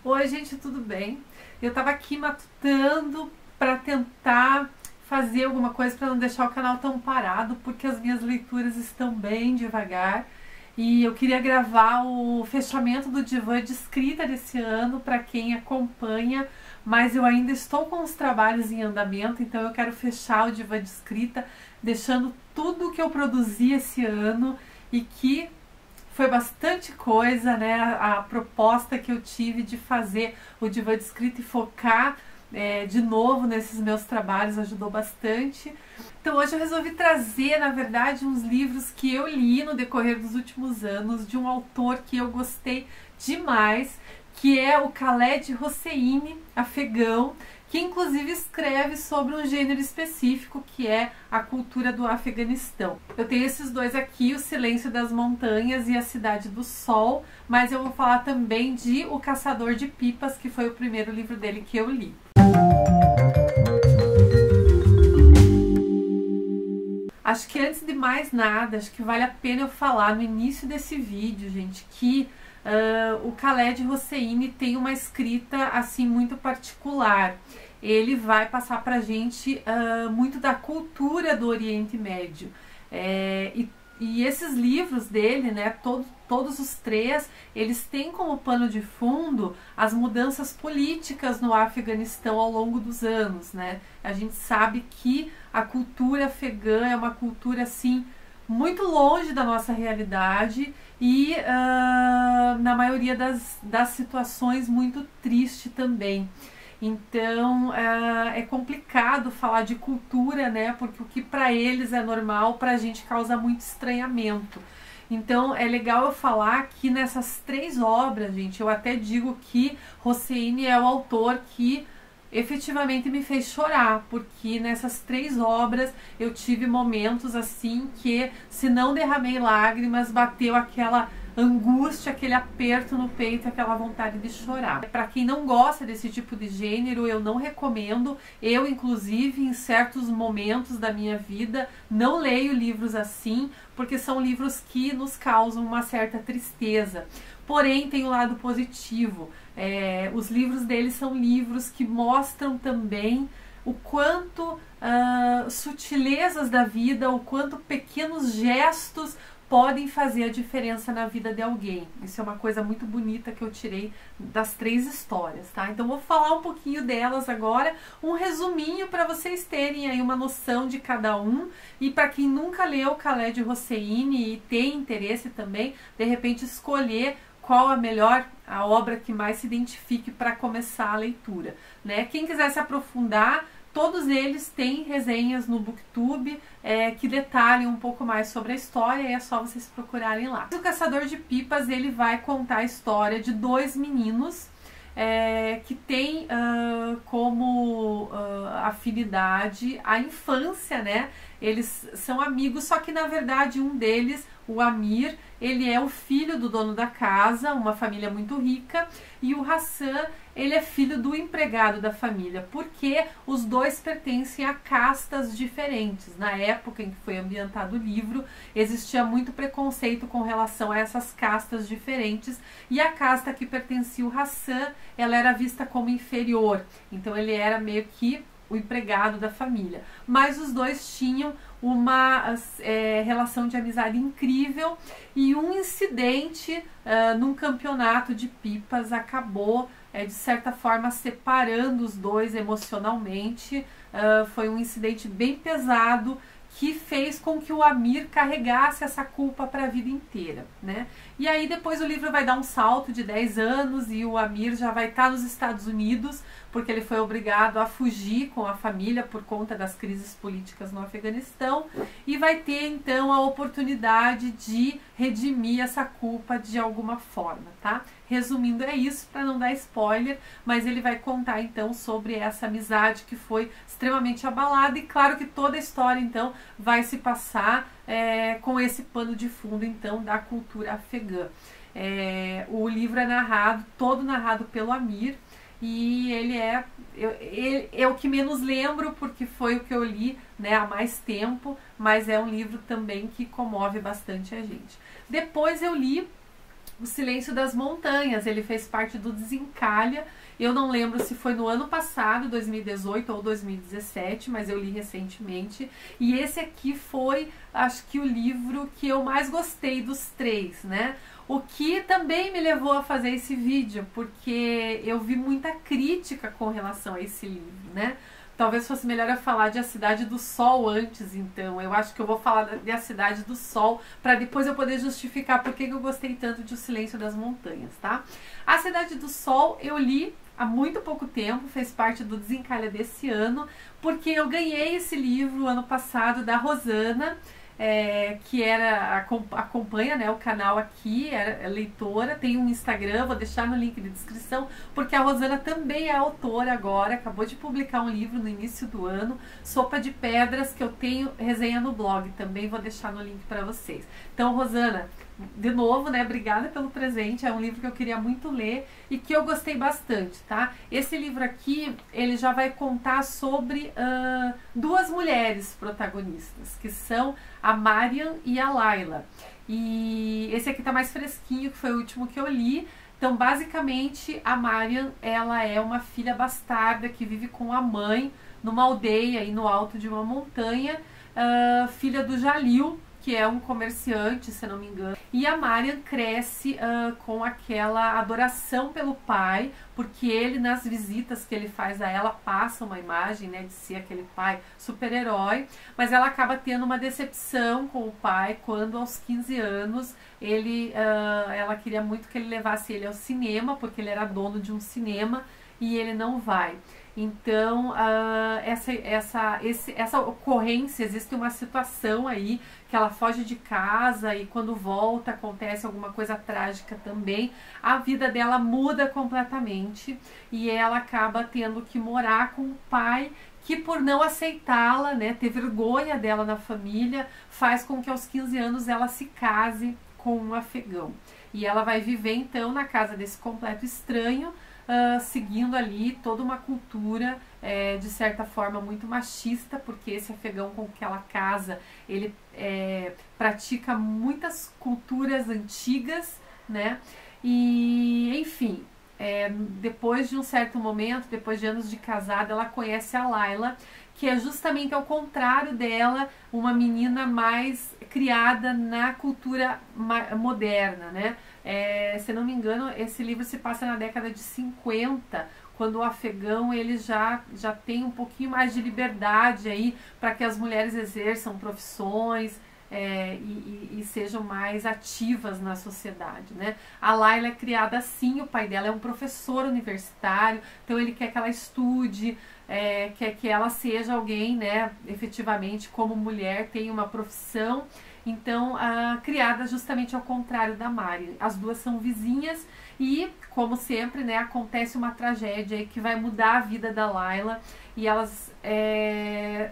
Oi, gente, tudo bem? Eu tava aqui matutando para tentar fazer alguma coisa para não deixar o canal tão parado, porque as minhas leituras estão bem devagar. E eu queria gravar o fechamento do Divã de Escrita desse ano para quem acompanha, mas eu ainda estou com os trabalhos em andamento, então eu quero fechar o Divã de Escrita deixando tudo que eu produzi esse ano e que foi bastante coisa, né? A proposta que eu tive de fazer o Divã de Escrita e focar de novo nesses meus trabalhos ajudou bastante. Então hoje eu resolvi trazer, na verdade, uns livros que eu li no decorrer dos últimos anos, de um autor que eu gostei demais, que é o Khaled Hosseini, afegão, que inclusive escreve sobre um gênero específico, que é a cultura do Afeganistão. Eu tenho esses dois aqui, O Silêncio das Montanhas e A Cidade do Sol, mas eu vou falar também de O Caçador de Pipas, que foi o primeiro livro dele que eu li. Acho que antes de mais nada, acho que vale a pena eu falar no início desse vídeo, gente, que o Khaled Hosseini tem uma escrita assim muito particular. Ele vai passar pra gente muito da cultura do Oriente Médio. E esses livros dele, né, todos os três, eles têm como pano de fundo as mudanças políticas no Afeganistão ao longo dos anos, né? A gente sabe que a cultura afegã é uma cultura assim muito longe da nossa realidade e na maioria das situações muito triste também. Então é complicado falar de cultura, né? Porque o que para eles é normal, para a gente causa muito estranhamento. Então é legal eu falar que nessas três obras, gente, eu até digo que Hosseini é o autor que efetivamente me fez chorar, porque nessas três obras eu tive momentos assim que, se não derramei lágrimas, bateu aquela angústia, aquele aperto no peito, aquela vontade de chorar. Para quem não gosta desse tipo de gênero, eu não recomendo. Eu, inclusive, em certos momentos da minha vida, não leio livros assim, porque são livros que nos causam uma certa tristeza. Porém, tem o lado positivo. Os livros dele são livros que mostram também o quanto sutilezas da vida, o quanto pequenos gestos podem fazer a diferença na vida de alguém. Isso é uma coisa muito bonita que eu tirei das três histórias, tá? Então vou falar um pouquinho delas agora, um resuminho para vocês terem aí uma noção de cada um, e para quem nunca leu Khaled Hosseini e tem interesse também, de repente escolher qual a obra que mais se identifique para começar a leitura, né? Quem quiser se aprofundar, todos eles têm resenhas no Booktube que detalham um pouco mais sobre a história, e é só vocês procurarem lá. O Caçador de Pipas, ele vai contar a história de dois meninos que tem como afinidade a infância, né? Eles são amigos, só que na verdade um deles, o Amir, ele é o filho do dono da casa, uma família muito rica, e o Hassan, ele é filho do empregado da família, porque os dois pertencem a castas diferentes. Na época em que foi ambientado o livro, existia muito preconceito com relação a essas castas diferentes, e a casta que pertencia ao Hassan, ela era vista como inferior, então ele era meio que o empregado da família. Mas os dois tinham uma relação de amizade incrível, e um incidente num campeonato de pipas acabou de certa forma separando os dois emocionalmente. Foi um incidente bem pesado que fez com que o Amir carregasse essa culpa para a vida inteira, né? E aí depois o livro vai dar um salto de 10 anos e o Amir já vai estar nos Estados Unidos, porque ele foi obrigado a fugir com a família por conta das crises políticas no Afeganistão, e vai ter então a oportunidade de redimir essa culpa de alguma forma, tá? Resumindo, é isso, para não dar spoiler, mas ele vai contar então sobre essa amizade que foi extremamente abalada, e claro que toda a história então vai se passar com esse pano de fundo então da cultura afegã. O livro é todo narrado pelo Amir, e ele é o que menos lembro, porque foi o que eu li, né, há mais tempo, mas é um livro também que comove bastante a gente. Depois eu li O Silêncio das Montanhas, ele fez parte do Desencalha. Eu não lembro se foi no ano passado, 2018 ou 2017, mas eu li recentemente. E esse aqui foi, acho que o livro que eu mais gostei dos três, né? O que também me levou a fazer esse vídeo, porque eu vi muita crítica com relação a esse livro, né? Talvez fosse melhor eu falar de A Cidade do Sol antes, então. Eu acho que eu vou falar de A Cidade do Sol, para depois eu poder justificar por que eu gostei tanto de O Silêncio das Montanhas, tá? A Cidade do Sol eu li há muito pouco tempo, fez parte do Desencalha desse ano, porque eu ganhei esse livro ano passado da Rosana, que acompanha, né, o canal aqui, é leitora, tem um Instagram, vou deixar no link de descrição, porque a Rosana também é autora agora, acabou de publicar um livro no início do ano, Sopa de Pedras, que eu tenho resenha no blog, também vou deixar no link para vocês. Então, Rosana, de novo, né, obrigada pelo presente, é um livro que eu queria muito ler e que eu gostei bastante, tá? Esse livro aqui, ele já vai contar sobre duas mulheres protagonistas, que são a Marian e a Laila. E esse aqui tá mais fresquinho, que foi o último que eu li. Então, basicamente, a Marian, ela é uma filha bastarda que vive com a mãe numa aldeia aí no alto de uma montanha, filha do Jalil, que é um comerciante, se não me engano. E a Marian cresce com aquela adoração pelo pai, porque ele, nas visitas que ele faz a ela, passa uma imagem, né, de ser aquele pai super-herói, mas ela acaba tendo uma decepção com o pai quando, aos 15 anos, ela queria muito que ele levasse ele ao cinema, porque ele era dono de um cinema, e ele não vai. Então, essa ocorrência, existe uma situação aí que ela foge de casa e quando volta acontece alguma coisa trágica também. A vida dela muda completamente e ela acaba tendo que morar com o pai, que por não aceitá-la, né, ter vergonha dela na família, faz com que aos 15 anos ela se case com um afegão. E ela vai viver então na casa desse completo estranho, seguindo ali toda uma cultura, de certa forma, muito machista, porque esse afegão com que ela casa, ele pratica muitas culturas antigas, né? E, enfim, depois de um certo momento, depois de anos de casada, ela conhece a Laila, que é justamente ao contrário dela, uma menina mais criada na cultura moderna, né? Se não me engano, esse livro se passa na década de 50, quando o afegão ele já tem um pouquinho mais de liberdade aí para que as mulheres exerçam profissões e sejam mais ativas na sociedade, né? A Laila é criada assim, o pai dela é um professor universitário, então ele quer que ela estude, quer que ela seja alguém, né, efetivamente como mulher, tenha uma profissão. Então, criada justamente ao contrário da Mari. As duas são vizinhas e, como sempre, né, acontece uma tragédia aí que vai mudar a vida da Laila e elas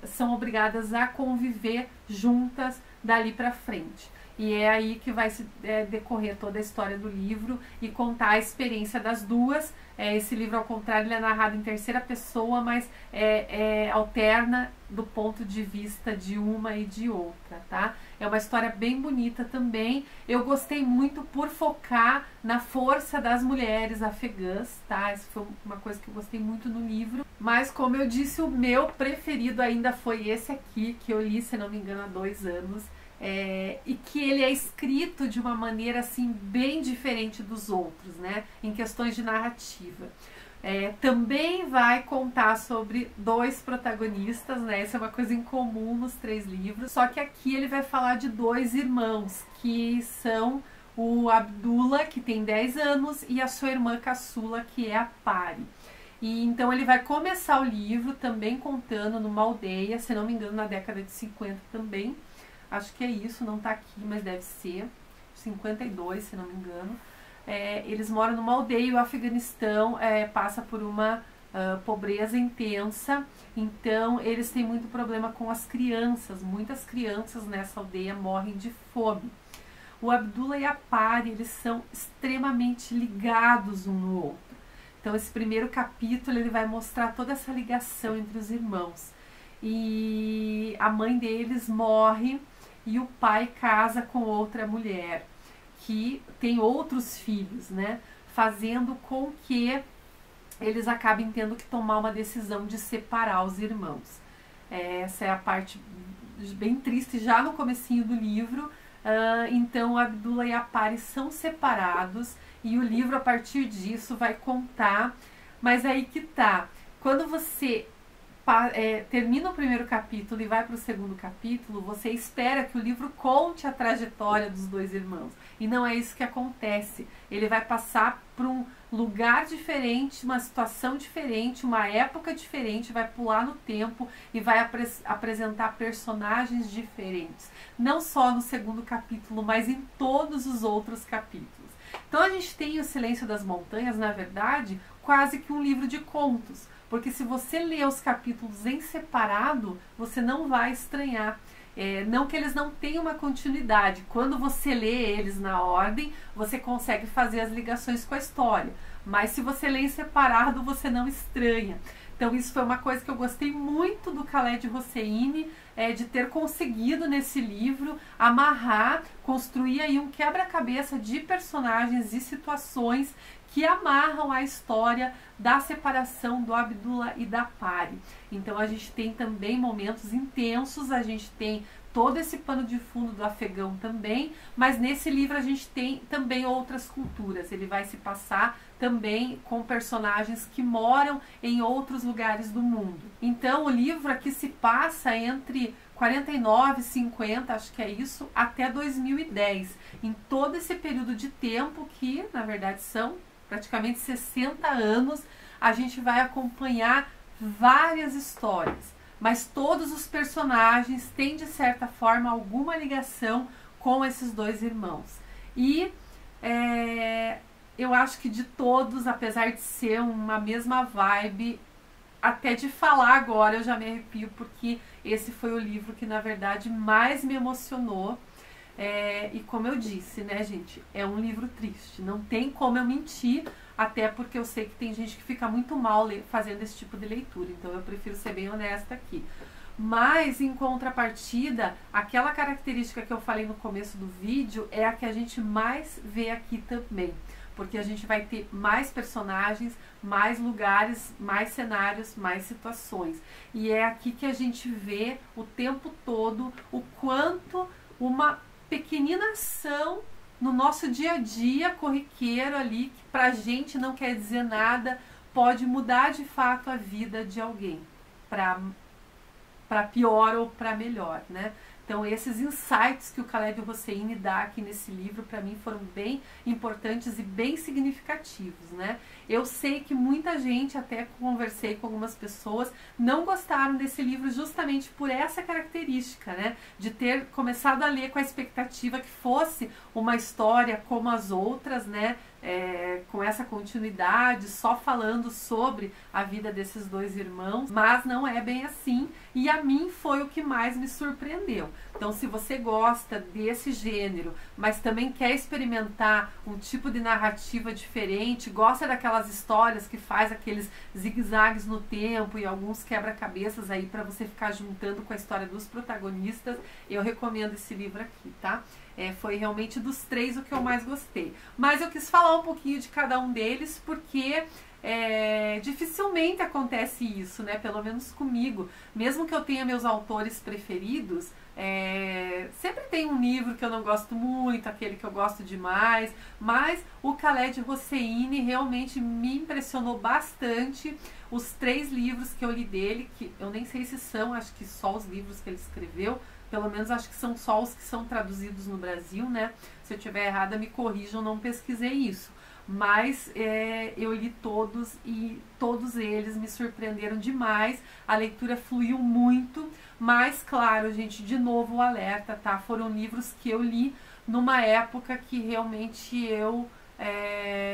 são obrigadas a conviver juntas dali pra frente. E é aí que vai se decorrer toda a história do livro e contar a experiência das duas. Esse livro, ao contrário, ele é narrado em terceira pessoa, mas alterna do ponto de vista de uma e de outra, tá? É uma história bem bonita também. Eu gostei muito por focar na força das mulheres afegãs, tá? Essa foi uma coisa que eu gostei muito no livro. Mas, como eu disse, o meu preferido ainda foi esse aqui, que eu li, se não me engano, há 2 anos. E que ele é escrito de uma maneira assim bem diferente dos outros, né, em questões de narrativa. Também vai contar sobre 2 protagonistas, né, isso é uma coisa incomum nos 3 livros, só que aqui ele vai falar de 2 irmãos, que são o Abdullah, que tem 10 anos, e a sua irmã caçula, que é a Pari. E então ele vai começar o livro também contando numa aldeia, se não me engano na década de 50 também. Acho que é isso, não tá aqui, mas deve ser 52, se não me engano. Eles moram numa aldeia e o Afeganistão passa por uma pobreza intensa, então eles têm muito problema com as crianças. Muitas crianças nessa aldeia morrem de fome. O Abdullah e a Pari, eles são extremamente ligados um no outro. Então esse primeiro capítulo ele vai mostrar toda essa ligação entre os irmãos. E a mãe deles morre e o pai casa com outra mulher, que tem outros filhos, né? Fazendo com que eles acabem tendo que tomar uma decisão de separar os irmãos. Essa é a parte bem triste já no comecinho do livro. Então a Abdullah e a Pari são separados e o livro a partir disso vai contar, mas aí que tá, quando você termina o primeiro capítulo e vai para o segundo capítulo, você espera que o livro conte a trajetória dos dois irmãos, e não é isso que acontece. Ele vai passar por um lugar diferente, uma situação diferente, uma época diferente, vai pular no tempo e vai apresentar personagens diferentes, não só no segundo capítulo, mas em todos os outros capítulos. Então a gente tem o Silêncio das Montanhas, na verdade, quase que um livro de contos, porque se você ler os capítulos em separado, você não vai estranhar. Não que eles não tenham uma continuidade. Quando você lê eles na ordem, você consegue fazer as ligações com a história. Mas se você lê em separado, você não estranha. Então isso foi uma coisa que eu gostei muito do Khaled Hosseini, de ter conseguido nesse livro amarrar, construir aí um quebra-cabeça de personagens e situações que amarram a história da separação do Abdullah e da Pari. Então a gente tem também momentos intensos, a gente tem todo esse pano de fundo do afegão também, mas nesse livro a gente tem também outras culturas. Ele vai se passar também com personagens que moram em outros lugares do mundo. Então o livro aqui se passa entre 49, 50, acho que é isso, até 2010. Em todo esse período de tempo que, na verdade, são praticamente 60 anos, a gente vai acompanhar várias histórias, mas todos os personagens têm, de certa forma, alguma ligação com esses dois irmãos. E eu acho que de todos, apesar de ser uma mesma vibe, até de falar agora eu já me arrepio, porque esse foi o livro que, na verdade, mais me emocionou. E como eu disse, né, gente, é um livro triste, não tem como eu mentir, até porque eu sei que tem gente que fica muito mal fazendo esse tipo de leitura, então eu prefiro ser bem honesta aqui. Mas, em contrapartida, aquela característica que eu falei no começo do vídeo é a que a gente mais vê aqui também, porque a gente vai ter mais personagens, mais lugares, mais cenários, mais situações, e é aqui que a gente vê o tempo todo o quanto uma pequenina ação no nosso dia a dia corriqueiro ali, que pra gente não quer dizer nada, pode mudar de fato a vida de alguém, para pior ou para melhor, né? Então esses insights que o Khaled Hosseini dá aqui nesse livro, para mim, foram bem importantes e bem significativos, né? Eu sei que muita gente, até conversei com algumas pessoas, não gostaram desse livro justamente por essa característica, né? De ter começado a ler com a expectativa que fosse uma história como as outras, né? Com essa continuidade, só falando sobre a vida desses dois irmãos, mas não é bem assim, e a mim foi o que mais me surpreendeu. Então, se você gosta desse gênero, mas também quer experimentar um tipo de narrativa diferente, gosta daquelas histórias que faz aqueles zigue-zagues no tempo e alguns quebra-cabeças aí para você ficar juntando com a história dos protagonistas, eu recomendo esse livro aqui, tá? Foi realmente dos três o que eu mais gostei. Mas eu quis falar um pouquinho de cada um deles, porque dificilmente acontece isso, né? Pelo menos comigo. Mesmo que eu tenha meus autores preferidos, sempre tem um livro que eu não gosto muito, aquele que eu gosto demais, mas o Khaled Hosseini realmente me impressionou bastante. Os 3 livros que eu li dele, que eu nem sei se são, acho que só os livros que ele escreveu, pelo menos acho que são só os que são traduzidos no Brasil, né? Se eu estiver errada, me corrijam, não pesquisei isso. Mas eu li todos e todos eles me surpreenderam demais. A leitura fluiu muito, mas claro, gente, de novo o alerta, tá? Foram livros que eu li numa época que realmente eu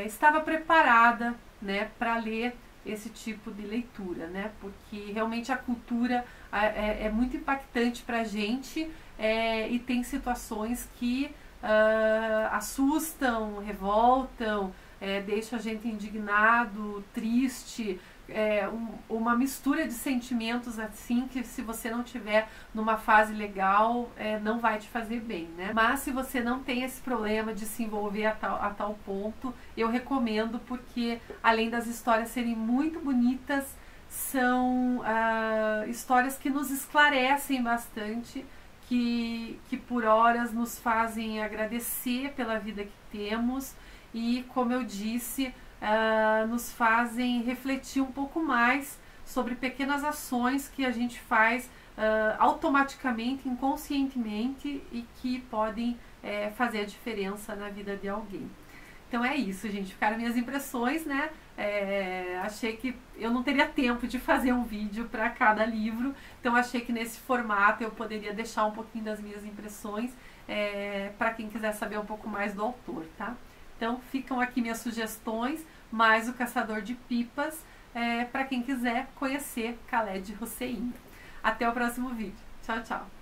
estava preparada, né, para ler esse tipo de leitura, né? Porque realmente a cultura é muito impactante pra gente, e tem situações que assustam, revoltam, deixa a gente indignado, triste, uma mistura de sentimentos assim que se você não tiver numa fase legal não vai te fazer bem, né? Mas se você não tem esse problema de se envolver a tal ponto, eu recomendo, porque além das histórias serem muito bonitas, são histórias que nos esclarecem bastante, que por horas nos fazem agradecer pela vida que temos e, como eu disse, nos fazem refletir um pouco mais sobre pequenas ações que a gente faz automaticamente, inconscientemente, e que podem fazer a diferença na vida de alguém. Então é isso, gente. Ficaram minhas impressões, né? Achei que eu não teria tempo de fazer um vídeo para cada livro, então achei que nesse formato eu poderia deixar um pouquinho das minhas impressões para quem quiser saber um pouco mais do autor, tá? Então ficam aqui minhas sugestões, mais O Caçador de Pipas, para quem quiser conhecer Khaled Hosseini. Até o próximo vídeo. Tchau, tchau!